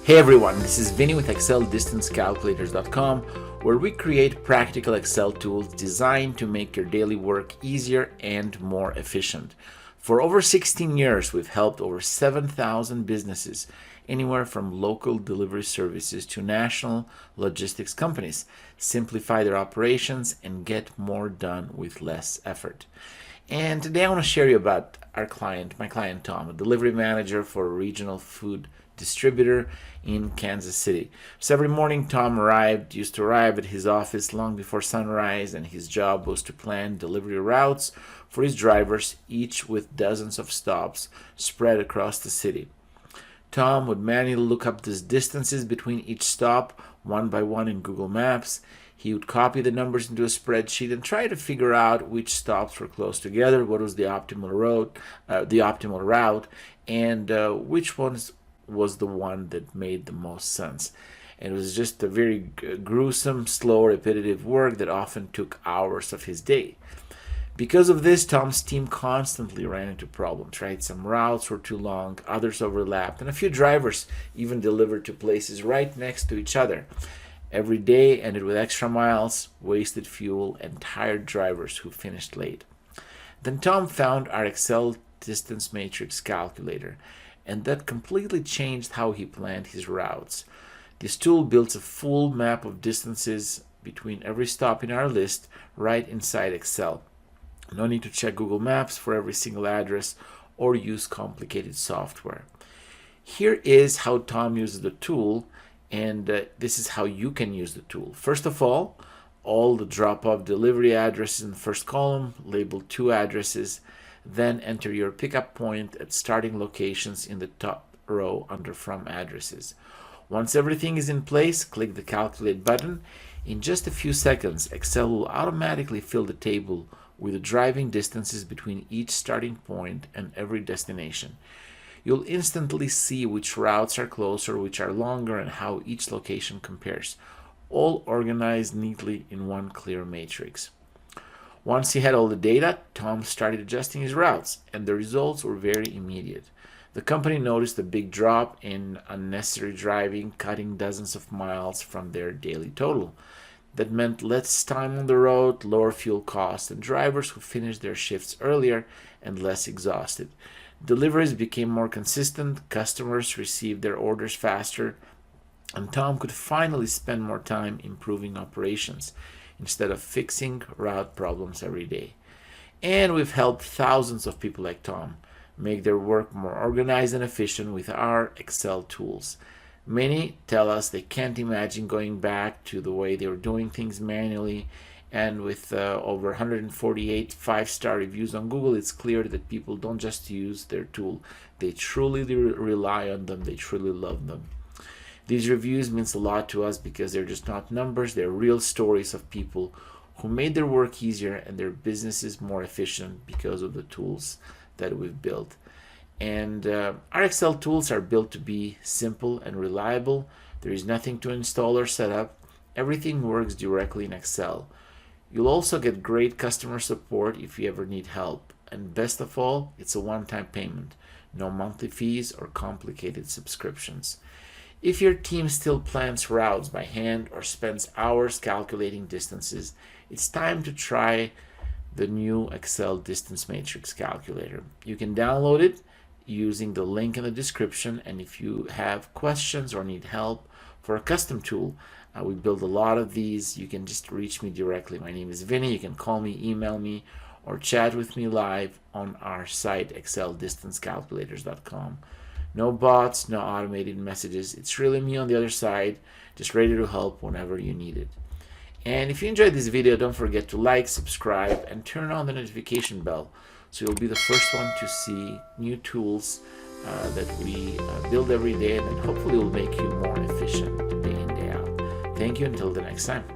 Hey everyone, this is Vinnie with ExcelDistanceCalculators.com, where we create practical Excel tools designed to make your daily work easier and more efficient. For over 16 years, we've helped over 7,000 businesses, anywhere from local delivery services to national logistics companies, simplify their operations and get more done with less effort. And today I want to share you about my client Tom, a delivery manager for a regional food distributor in Kansas City. So every morning Tom used to arrive at his office long before sunrise, and his job was to plan delivery routes for his drivers, each with dozens of stops spread across the city. Tom would manually look up the distances between each stop one by one in Google Maps. He would copy the numbers into a spreadsheet and try to figure out which stops were close together, what was the optimal route, and which ones was the one that made the most sense. And it was just a very gruesome, slow, repetitive work that often took hours of his day. Because of this, Tom's team constantly ran into problems, right? Some routes were too long, others overlapped, and a few drivers even delivered to places right next to each other. Every day ended with extra miles, wasted fuel, and tired drivers who finished late. Then Tom found our Excel distance matrix calculator, and that completely changed how he planned his routes. This tool builds a full map of distances between every stop in our list right inside Excel. No need to check Google Maps for every single address or use complicated software. Here is how Tom uses the tool, and this is how you can use the tool. First of all the drop-off delivery addresses in the first column, label 2 addresses, then enter your pickup point at starting locations in the top row under From Addresses. Once everything is in place, click the Calculate button. In just a few seconds, Excel will automatically fill the table with the driving distances between each starting point and every destination. You'll instantly see which routes are closer, which are longer, and how each location compares, all organized neatly in one clear matrix. Once he had all the data, Tom started adjusting his routes, and the results were very immediate. The company noticed a big drop in unnecessary driving, cutting dozens of miles from their daily total. That meant less time on the road, lower fuel costs, and drivers who finished their shifts earlier and less exhausted. Deliveries became more consistent, customers received their orders faster, and Tom could finally spend more time improving operations instead of fixing route problems every day. And we've helped thousands of people like Tom make their work more organized and efficient with our Excel tools. Many tell us they can't imagine going back to the way they were doing things manually, and with over 148 5-star reviews on Google, it's clear that people don't just use their tool, they truly rely on them, they truly love them. These reviews means a lot to us because they're just not numbers, they're real stories of people who made their work easier and their businesses more efficient because of the tools that we've built. And our Excel tools are built to be simple and reliable. There is nothing to install or set up. Everything works directly in Excel. You'll also get great customer support if you ever need help. And best of all, it's a one-time payment. No monthly fees or complicated subscriptions. If your team still plans routes by hand or spends hours calculating distances, it's time to try the new Excel Distance Matrix Calculator. You can download it using the link in the description, and if you have questions or need help for a custom tool, we build a lot of these. You can just reach me directly. My name is Vinnie. You can call me, email me, or chat with me live on our site, ExcelDistanceCalculators.com. No bots, no automated messages. It's really me on the other side, just ready to help whenever you need it. And if you enjoyed this video, don't forget to like, subscribe, and turn on the notification bell so you'll be the first one to see new tools that we build every day, and then hopefully will make you more efficient day in, day out. Thank you. Until the next time.